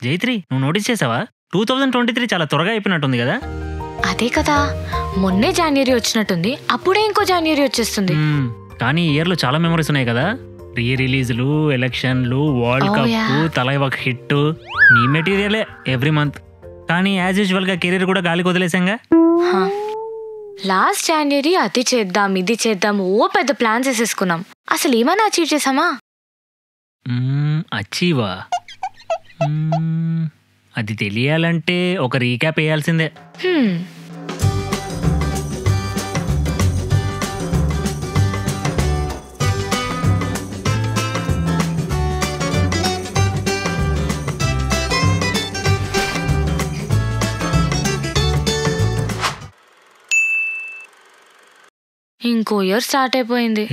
జైత్రి, నువ్వు నోటీస్ చేసావా 2023 చాలా త్వరగా అయిపోయినట్టుంది కదా? అదే కదా, మొన్నే జాన్యురీ వచ్చినట్టుంది, అప్పుడే ఇంకో జాన్యురీ వచ్చేస్తుంది. కానీ ఈ ఇయర్లో చాలా మెమరీస్ ఉన్నాయి కదా. రీ రిలీజ్లు, ఎలక్షన్లు, వరల్డ్ కప్, తలై ఒక హిట్, నీ మెటీరియలే ఎవ్రీ మంత్. కానీ యాజ్ యూజువల్ గా కెరీర్ కూడా గాలికి వదిలేసాంగా. లాస్ట్ జాన్యురీ అది చేద్దాం ఇది చేద్దాం ఓ పెద్ద ప్లాన్స్ వేసేసుకున్నాం. అసలు ఏమైనా అచీవ్ చేసామా? అచీవా? అది తెలియాలంటే ఒక రీక్యాప్ వేయాల్సిందే. ఇంకో ఇయర్ స్టార్ట్ అయిపోయింది.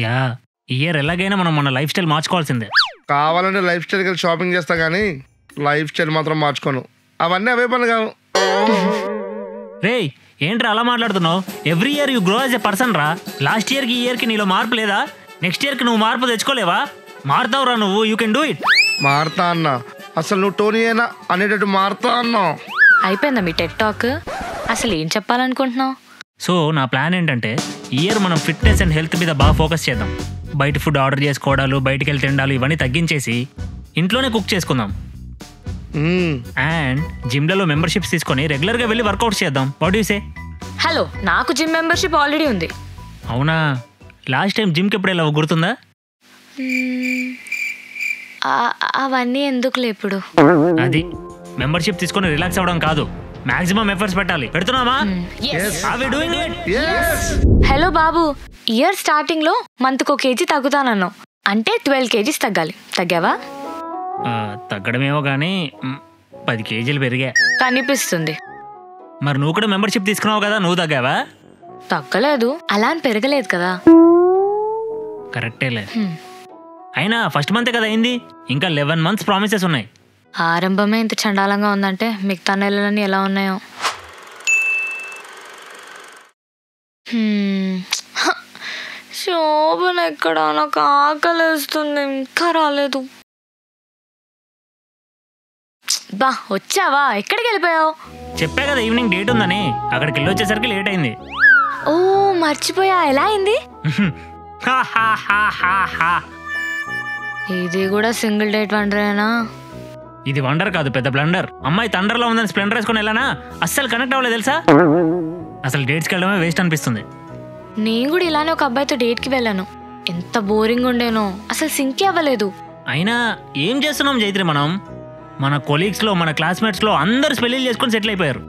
ఇయర్ ఎలాగైనా మనం మన లైఫ్ స్టైల్ మార్చుకోవాల్సిందే. కావాలంటే లైఫ్ స్టైల్ కి షాపింగ్ చేస్తా గానీ లైఫ్ స్టైల్ మాత్రం మార్చుకోను. అవన్నీ అవే పనులు కావు. రేయ్, ఏంట్రా అలా మాట్లాడుతున్నావు? Every year you grow as a person రా. లాస్ట్ ఇయర్ కి ఈ ఇయర్ కి నీలో మార్పు లేదా? నెక్స్ట్ ఇయర్ కి నువ్వు మార్పు తెచ్చుకోలేవా? మారుతావురా నువ్వు, యూ కెన్ డూ ఇట్. మారుతా అన్నా, అసలు నువ్వు టోనీ అయినా అనేటట్టు మారుతా అన్నా. అయిపోయిందా మీ టెక్ టాక్? అసలు ఏం చెప్పాలనుకుంటున్నావు? సో నా ప్లాన్ ఏంటంటే ఈ ఇయర్ మనం ఫిట్నెస్ అండ్ హెల్త్ మీద బాగా ఫోకస్ చేద్దాం. బయట ఫుడ్ ఆర్డర్ చేసుకోవడాలు, బయటికి వెళ్ళి తినడాలు ఇవన్నీ తగ్గించేసి ఇంట్లోనే కుక్ చేసుకుందాం. అండ్ జిమ్లలో మెంబర్షిప్స్ తీసుకొని రెగ్యులర్గా వెళ్ళి వర్కౌట్స్ చేద్దాం. What you say? హలో, నాకు జిమ్ మెంబర్షిప్ ఆల్రెడీ ఉంది. అవునా? లాస్ట్ టైం జిమ్కి ఎప్పుడు వెళ్ళావు గుర్తుందా? అవన్నీ ఎందుకులే ఇప్పుడు. అది మెంబర్షిప్ తీసుకొని రిలాక్స్ అవ్వడం కాదు, మాక్సిమం ఎఫర్ట్స్ పెట్టాలి. పెడుతున్నామా? హలో బాబు, ఇయర్ స్టార్టింగ్ లో మంత్కు 1 kg తగ్గుతానన్నావు, అంటే 12 kgs తగ్గాలి. తగ్గావా? తగ్గడమేమో కానీ 10 kgలు పెరిగా కనిపిస్తుంది. మరి నువ్వు కూడా మెంబర్షిప్ తీసుకున్నావు కదా, నువ్వు తగ్గావా? తగ్గలేదు, అలా అని పెరగలేదు కదా. కరెక్టేలే. అయినా ఫస్ట్ మంతే కదా అయింది, ఇంకా 11 months ప్రామిసెస్ ఉన్నాయి. ఆరంభమే ఇంత చండాలంగా ఉందంటే మిగతా నెలలన్నీ ఎలా ఉన్నాయో. శోభన ఎక్కడ? నాకు ఆకలిస్తుంది, ఇంకా రాలేదు. బా వచ్చావా? ఎక్కడికి వెళ్ళిపోయావు? చెప్పా కదా ఈవినింగ్ డేట్ ఉందని, అక్కడికి వెళ్ళి వచ్చేసరికి లేట్ అయింది. ఓ మర్చిపోయా, ఎలా అయింది? ఇది కూడా సింగిల్ డేట్ వండరేనా? ఇది వండర్ కాదు, పెద్ద బ్లండర్. అమ్మాయి తండర్లో ఉందని స్ప్లెండర్ వేసుకొని వెళ్ళానా, అస్సలు కనెక్ట్ అవ్వలేదు తెలుసా. అసలు డేట్స్కి వెళ్ళడమే వేస్ట్ అనిపిస్తుంది. నేను కూడా ఇలానే ఒక అబ్బాయితో డేట్కి వెళ్ళాను, ఎంత బోరింగ్ ఉండేనో, అసలు సింకే అవ్వలేదు. అయినా ఏం చేస్తున్నాం జైత్రి, మన కొలీగ్స్లో, మన క్లాస్మేట్స్లో అందరు పెళ్లిళ్ళు చేసుకొని సెటిల్ అయిపోయారు.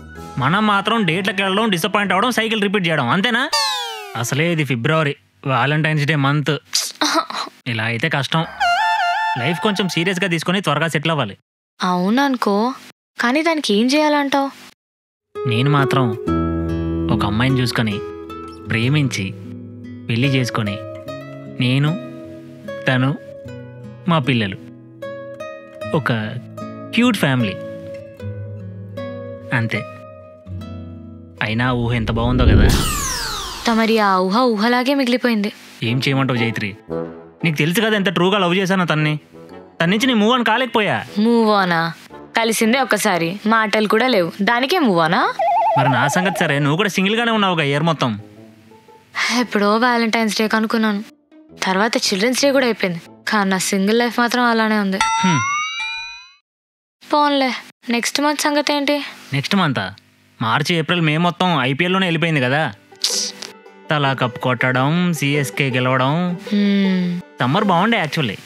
మనం మాత్రం డేట్లకు వెళ్ళడం, డిసప్పాయింట్ అవ్వడం, సైకిల్ రిపీట్ చేయడం, అంతేనా? అసలే ఇది ఫిబ్రవరి, వాలంటైన్స్ డే మంత్. ఇలా అయితే కష్టం. లైఫ్ కొంచెం సీరియస్గా తీసుకొని త్వరగా సెటిల్ అవ్వాలి. అవుననుకో, కానీ దానికి ఏం చేయాలంటావు? నేను మాత్రం ఒక అమ్మాయిని చూసుకొని ప్రేమించి పెళ్లి చేసుకొని నేను, తను, మా పిల్లలు, ఒక క్యూట్ ఫ్యామిలీ, అంతే. అయినా ఊహ ఎంత బాగుందో కదా. తమరి ఆ ఊహ ఊహలాగే మిగిలిపోయింది. ఏం చేయమంటావు జైత్రి? నీకు తెలుసు కదా ఎంత ట్రూగా లవ్ చేశానో తన్ని. తన నుంచి నీ మూవ్ ఆన్ కాలేకపోయా. మూవ్ ఆనా? కలిసిందే ఒక్కసారి, మాటలు కూడా లేవు, దానికే మూవ్ ఆనా? మరి నా సంగతి సరే, నువ్వు కూడా సింగిల్గానే ఉన్నావుగా ఇయర్ మొత్తం. ఎప్పుడో వ్యాలంటైన్స్ డే కనుక్కున్నాను, తర్వాత చిల్డ్రన్స్ డే కూడా అయిపోయింది, కానీ నా సింగిల్ లైఫ్ మాత్రం అలానే ఉంది. పోన్లే, నెక్స్ట్ మంత్ సంగతి ఏంటి? నెక్స్ట్ మంతా? మార్చి, ఏప్రిల్, మే మొత్తం ఐపీఎల్లోనే వెళ్ళిపోయింది కదా. తలా కప్ కొట్టడం, సిఎస్కే గెలవడం. సమ్మర్ బాగుండే యాక్చువల్లీ.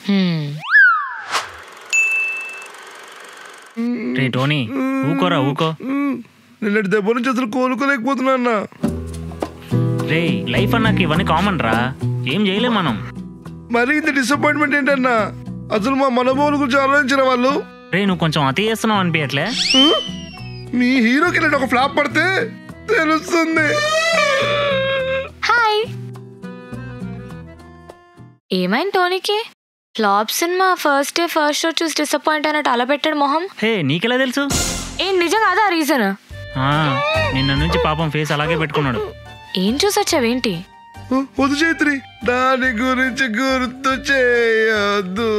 రే టోనీ, ఊకోరా ఊకో. నిన్నటి దెబ్బ నుంచి అసలు కోలుకోలేకపోతున్నా. రే లైఫ్ అన్నాక ఇవన్నీ కామన్ రా, ఏం చేయలేం మనం. మరి ఇంత డిసప్పాయింట్మెంట్ ఏంటన్నా? అసలు మా మనోభావాల గురించి ఆలోచించిన వాళ్ళు. రే నువ్వు కొంచెం అతి చేస్తున్నావు అనిపించట్లే? మీ హీరోకి నేను ఒక ఫ్లాప్ పడితే తెలుస్తుంది. హాయ్, ఏమైంది టోనీకి? Flop cinema first day first show చూసి డిసప్పాయింట్ అయినట్టు అలా పెట్టాడు మొహం. హే నీకెలా తెలుసు? ఏం నిజం కాదా రీజన్? నిన్న నుంచి పాపం ఫేస్ అలాగే పెట్టుకున్నాడు. ఏం చూసొచ్చావేంటి? వద్దు చైత్రి, దాని గురించి గుర్తు చేయొద్దు.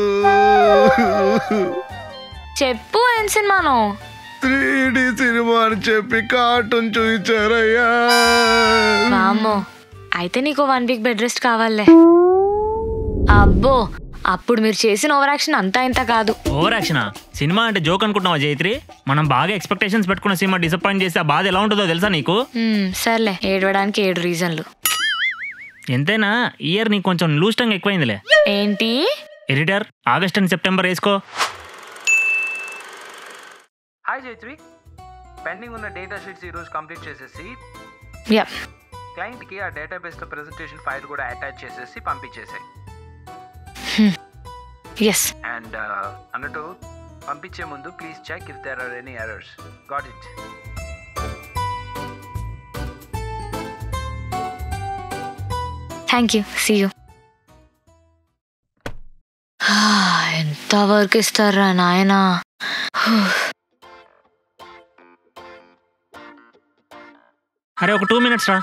చెప్పు ఏం సినిమాను? 3D సినిమా అని చెప్పి కార్టూన్ చూపించారయ్యా. వామ్మో, అయితే నీకు 1 వీక్ బెడ్ రెస్ట్ కావాలే. అబ్బో, అప్పుడు మీరు చేసిన ఓవర్ యాక్షన్ అంతా ఇంత కాదు. ఓవర్ యాక్షనా? సినిమా అంటే జోక్ అనుకుంటున్నావా జైత్రి? మనం బాగా ఎక్స్పెక్టేషన్స్ పెట్టుకున్న సినిమా డిసప్పాయింట్ చేస్తే ఆ బాధ ఎలా ఉంటుందో తెలుసా నీకు? సర్లే, ఏడవడానికి 7 రీజన్లు. ఎంతైనా ఇయర్ నీకు కొంచెం లూజ్ టంగ్ ఎక్కువైందిలే. ఏంటి ఎడిటర్, ఆగస్ట్ అండ్ సెప్టెంబర్ వేసుకో. హాయ్ జైత్రి, పెండింగ్ ఉన్న డేటా షీట్స్ ఈరోజు కంప్లీట్ చేసేసి యా క్లయింట్కి ఆ డేటాబేస్లో ప్రెజెంటేషన్ ఫైల్ కూడా అటాచ్ చేసేసి పంపించేసాయి. ఎస్. అండ్ అన్నట్టు పంపించే ముందు please check if there are any errors. Got it. Thank you. See you. ఎంత వర్క్ ఇస్తారా నాయనా. అరే ఒక 2 minutes రా.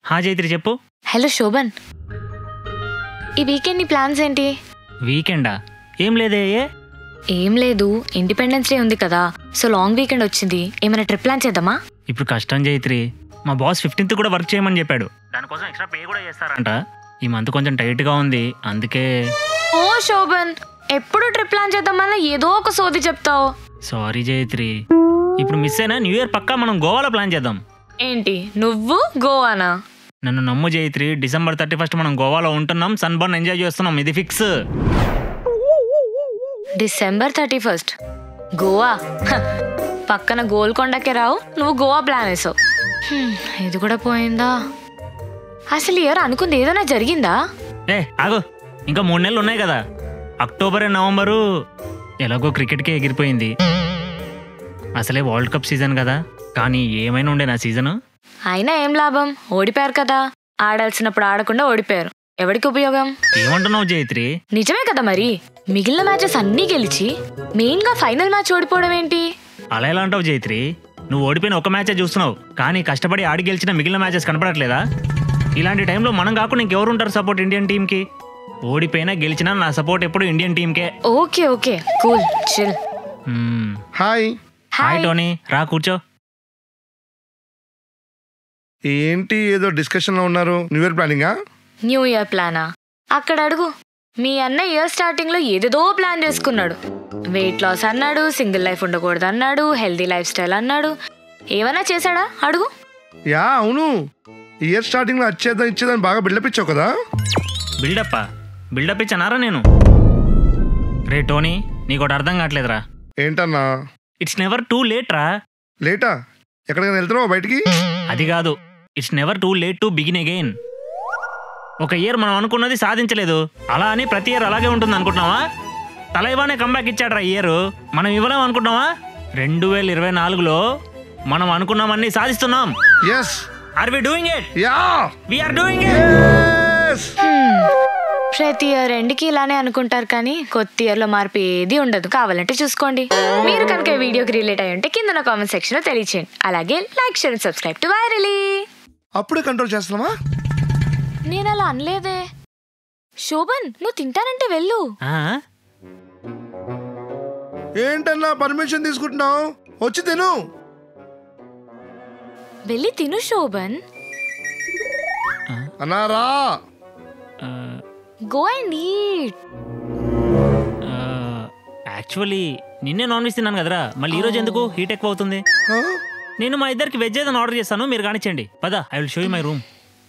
హా జైత్రి చెప్పు. హలో శోభన్, ఈ వీకెండ్ నీ ప్లాన్స్ ఏంటి? వీకెండా? ఏం లేదే. ఏం లేదు, ఇండిపెండెన్స్ డే ఉంది కదా, సో లాంగ్ వీకెండ్ వచ్చింది, ఏమైనా ట్రిప్ ప్లాన్ చేద్దామా? ఇప్పుడు కష్టం జైత్రి, మా బాస్ 15th కూడా వర్క్ చేయమని చెప్పాడు. దానికోసం ఎక్స్ట్రా పే కూడా చేస్తారంట. ఈ మంత్ కొంచెం టైట్గా ఉంది, అందుకే. ఓ శోభన్, ఎప్పుడు ట్రిప్ ప్లాన్ చేద్దామన్నా ఏదో ఒక సోది చెప్తావు. సారీ జైత్రి, ఇప్పుడు మిస్ అయినా న్యూ ఇయర్ పక్కా మనం గోవాలో ప్లాన్ చేద్దాం. ఏంటి నువ్వు గోవానా? నన్ను నమ్ము జైత్రి, December 31st మనం గోవాలో ఉంటున్నాం, సన్ బర్న్ ఎంజాయ్ చేస్తున్నాం, ఇది ఫిక్స్. December 31st Goa? పక్కన గోల్కొండకే రావు, నువ్వు గోవా ప్లాన్ వేసావు. ఇది కూడా పోయిందా? అసలు ఇయర్ అనుకుంది ఏదైనా జరిగిందా? ఆగు, ఇంకా 3 నెలలు ఉన్నాయి కదా. అక్టోబర్ నవంబరు ఎలాగో క్రికెట్కే ఎగిరిపోయింది. అసలే వరల్డ్ కప్ సీజన్ కదా, కానీ ఏమైనా ఉండే నా సీజను. అయినా ఏం లాభం, ఓడిపోయారు కదా. ఆడాల్సినప్పుడు ఆడకుండా ఓడిపోయారు, ఎవరికి ఉపయోగం? ఏమంటున్నావు జైత్రి? నిజమే కదా మరి, మిగిలిన మ్యాచెస్ అన్నీ గెలిచి మెయిన్ గా ఫైనల్ మ్యాచ్ ఓడిపోవడం ఏంటి? అలా ఎలా అంటావు జైత్రి? నువ్వు ఓడిపోయిన ఒక మ్యాచే చూస్తున్నావు, కానీ కష్టపడి ఆడి గెలిచిన మిగిలిన మ్యాచెస్ కనపడట్లేదా? ఇలాంటి టైంలో మనం కాకుండా ఇంకెవరు ఉంటారు సపోర్ట్ ఇండియన్ టీంకి? ఓడిపోయినా గెలిచినా నా సపోర్ట్ ఎప్పుడు ఇండియన్ టీంకే. Okay okay, cool, chill. Hi. Hi Tony, రా కూర్చో. ఏంటి ఏదో డిస్కషన్ లో ఉన్నారు? న్యూ ఇయర్ ప్లానింగా? న్యూ ఇయర్ ప్లానా? అక్కడ అడుగు. మీ అన్న ఇయర్ స్టార్టింగ్ లో ఏదేదో ప్లాన్ చేసుకున్నాడు. వెయిట్ లాస్ అన్నాడు, సింగిల్ లైఫ్ ఉండకూడదు అన్నాడు, హెల్దీ లైఫ్ స్టైల్ అన్నాడు. ఏమన్నా చేశాడా అడుగు. యా అవును, ఇయర్ స్టార్టింగ్ లో వచ్చేద్దాం ఇచ్చేదని బాగా బిల్డప్ ఇచ్చావు కదా. బిల్డప్ ఇచ్చానారా నేను? రే టోనీ, నీకోటి అర్థం కావట్లేదురా. ఏంటన్నా? ఇట్స్ నెవర్ టూ లేట్ రా. లేటా? ఎక్కడికైనా వెళ్తున్నావా బయటికి? అది కాదు, it's never too late to begin again. ఒక ఇయర్ మనం అనుకున్నది సాధించలేదు, అలా అని ప్రతి ఇయర్ అలాగే ఉంటుంది అనుకుంటున్నావా? తలైవానే కంబ్యాక్ ఇచ్చాడు రా ఇయర్, మనం ఇవ్వలేం అనుకుంటున్నావా? 2024లో మనం అనుకున్నామన్నీ సాధిస్తున్నాం. Yes. Are we doing it? Yeah we are doing it. yes. ప్రతి ఇయర్ ఎండ్కి ఇలానే అనుకుంటారు, కానీ కొత్త ఇయర్ లో మార్పు ఏది ఉండదు. కావాలంటే చూసుకోండి. మీరు కనుక ఈ వీడియోకి రిలేట్ అయ్యి ఉంటే కింద కామెంట్ సెక్షన్ లో తెలియచేయండి. అలాగే like, share, subscribe to virally. అప్పుడే కంట్రోల్ చేస్తున్నావా? నేను అలా అనలేదే. శోభన్, నువ్వు తింటానంటే వెళ్ళు. ఏంటన్నా పర్మిషన్ తీసుకుంటున్నావు? వచ్చి తిను. వెళ్ళి తిను శోభన్. అన్నారా? Go and eat. యాక్చువల్లీ నిన్నే నాన్ వెజ్ తిన్నాను కదరా, మళ్ళీ ఈ రోజు ఎందుకు హీట్ ఎక్కువ అవుతుంది? నేను మా ఇద్దరికి వెజ్ ఏదైనా ఆర్డర్ చేస్తాను, మీరు కానిచ్చండి. పదా, I will show you my room.